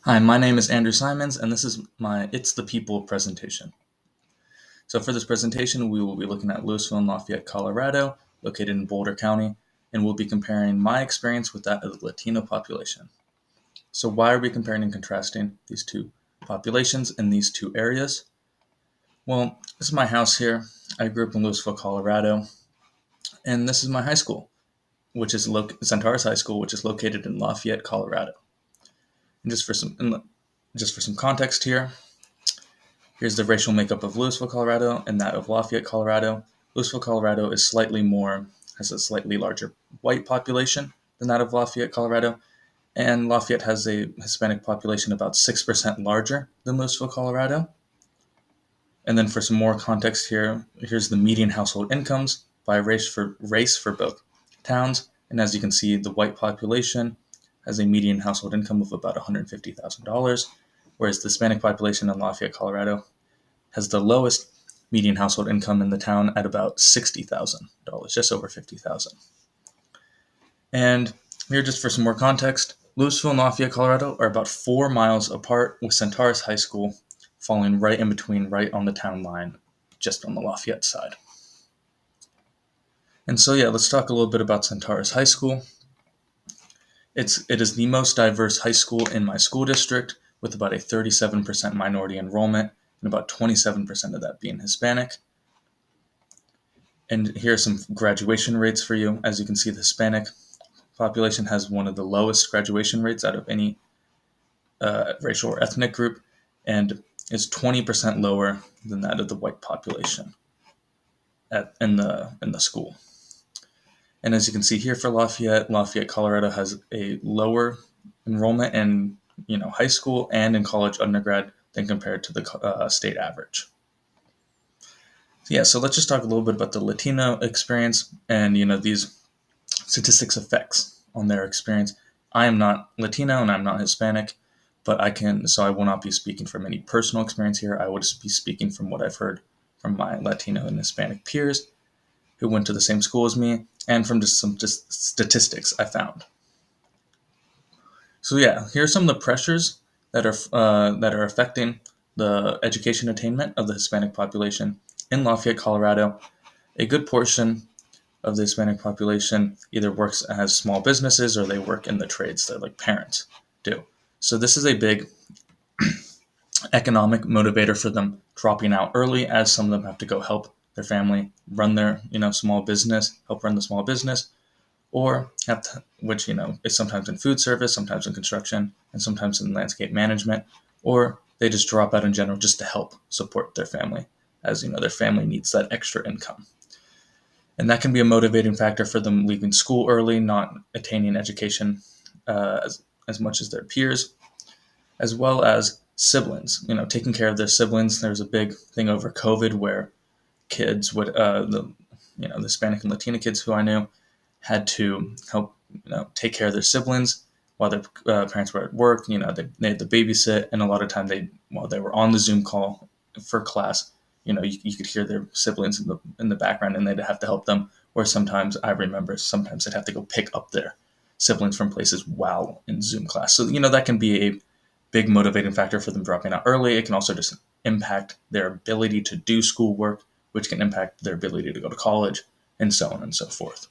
Hi, my name is Andrew Simons, and this is my It's the People presentation. So for this presentation, we will be looking at Louisville and Lafayette, Colorado, located in Boulder County, and we'll be comparing my experience with that of the Latino population. So why are we comparing and contrasting these two populations in these two areas? Well, this is my house here. I grew up in Louisville, Colorado, and this is my high school, which is Centaurus High School, which is located in Lafayette, Colorado. And just for some context here, here's the racial makeup of Louisville, Colorado, and that of Lafayette, Colorado. Louisville, Colorado has a slightly larger white population than that of Lafayette, Colorado, and Lafayette has a Hispanic population about 6% larger than Louisville, Colorado. And then for some more context here, here's the median household incomes by race for both towns. And as you can see, the white population has a median household income of about $150,000, whereas the Hispanic population in Lafayette, Colorado has the lowest median household income in the town at about $60,000, just over $50,000. And here, just for some more context, Louisville and Lafayette, Colorado are about 4 miles apart, with Centaurus High School falling right in between, right on the town line, just on the Lafayette side. And so, yeah, let's talk a little bit about Centaurus High School. It is the most diverse high school in my school district, with about a 37% minority enrollment, and about 27% of that being Hispanic. And here are some graduation rates for you. As you can see, the Hispanic population has one of the lowest graduation rates out of any racial or ethnic group, and is 20% lower than that of the white population in the school. And as you can see here for Lafayette, Colorado has a lower enrollment in high school and in college undergrad than compared to the state average. So let's just talk a little bit about the Latino experience and these statistics effects on their experience. I am not Latino and I'm not Hispanic, but I will not be speaking from any personal experience here. I will just be speaking from what I've heard from my Latino and Hispanic peers who went to the same school as me, and from just some statistics I found. So here are some of the pressures that are affecting the education attainment of the Hispanic population in Lafayette, Colorado. A good portion of the Hispanic population either works as small businesses or they work in the trades that like parents do. So this is a big economic motivator for them dropping out early, as some of them have to go help their family run their small business, help run the small business, or which is sometimes in food service, sometimes in construction, and sometimes in landscape management, or they just drop out in general just to help support their family, as their family needs that extra income. And that can be a motivating factor for them leaving school early, not attaining education as much as their peers, as well as siblings. Taking care of their siblings. There was a big thing over COVID where kids would, the Hispanic and Latina kids who I knew, had to help take care of their siblings while their parents were at work. They had to babysit, and a lot of time while they were on the Zoom call for class, you could hear their siblings in the background, and they'd have to help them. Or sometimes they'd have to go pick up their siblings from places while in Zoom class. So that can be a big motivating factor for them dropping out early. It can also just impact their ability to do schoolwork, which can impact their ability to go to college, and so on and so forth.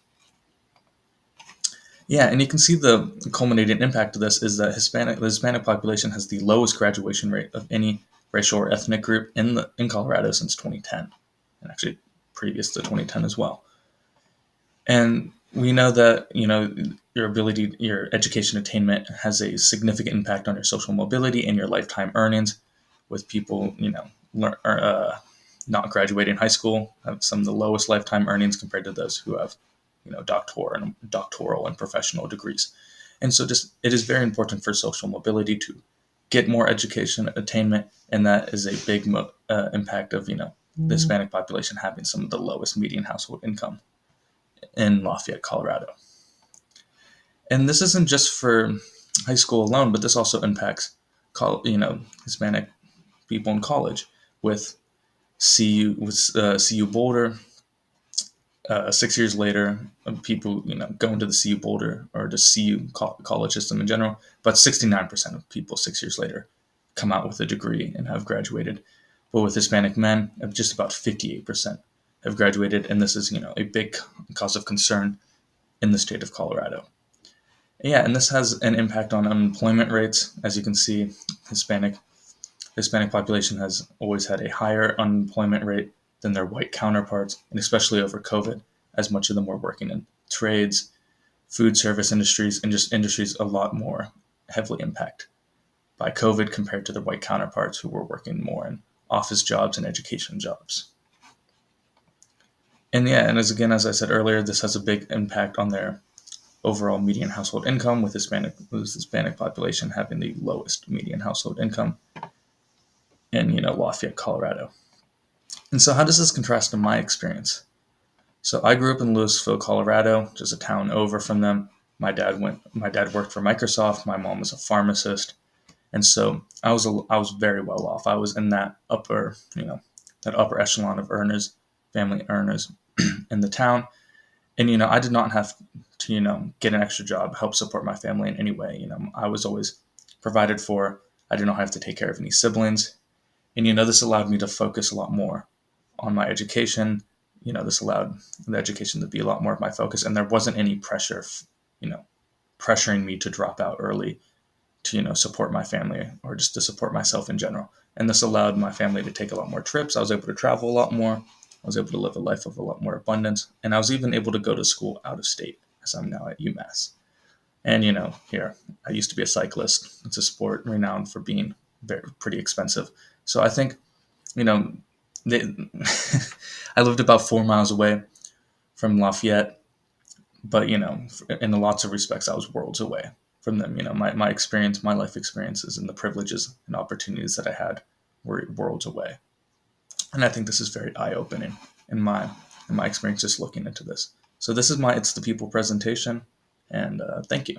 And you can see the culminating impact of this is that the Hispanic population has the lowest graduation rate of any racial or ethnic group in Colorado since 2010, and actually previous to 2010 as well. And we know that your education attainment has a significant impact on your social mobility and your lifetime earnings, with people not graduating high school have some of the lowest lifetime earnings compared to those who have doctoral and professional degrees. And so it is very important for social mobility to get more education attainment, and that is a big impact of the Hispanic population having some of the lowest median household income in Lafayette, Colorado. And this isn't just for high school alone, but this also impacts Hispanic people in college with CU Boulder 6 years later, people going to the CU Boulder or the CU college system in general, but 69% of people 6 years later come out with a degree and have graduated. But with Hispanic men, just about 58% have graduated, and this is a big cause of concern in the state of Colorado. Yeah, and this has an impact on unemployment rates. As you can see, Hispanic population has always had a higher unemployment rate than their white counterparts, and especially over COVID, as much of them were working in trades, food service industries, and just industries a lot more heavily impacted by COVID compared to their white counterparts who were working more in office jobs and education jobs. And yeah, and as I said earlier, this has a big impact on their overall median household income, with Hispanic population having the lowest median household income in Lafayette, Colorado. And so, how does this contrast to my experience? So, I grew up in Louisville, Colorado, just a town over from them. My dad worked for Microsoft. My mom was a pharmacist, and so I was very well off. I was in that upper echelon of family earners in the town. And I did not have to get an extra job, help support my family in any way. I was always provided for. I did not have to take care of any siblings, and this allowed me to focus a lot more on my education. This allowed the education to be a lot more of my focus, and there wasn't any pressure, pressuring me to drop out early to support my family or just to support myself in general. And this allowed my family to take a lot more trips. I was able to travel a lot more. I was able to live a life of a lot more abundance, and I was even able to go to school out of state, as I'm now at UMass. And here I used to be a cyclist. It's a sport renowned for being pretty expensive. So I think they, I lived about 4 miles away from Lafayette, but in lots of respects, I was worlds away from them. My life experiences, and the privileges and opportunities that I had were worlds away. And I think this is very eye-opening in my experience just looking into this. So this is my It's the People presentation, and thank you.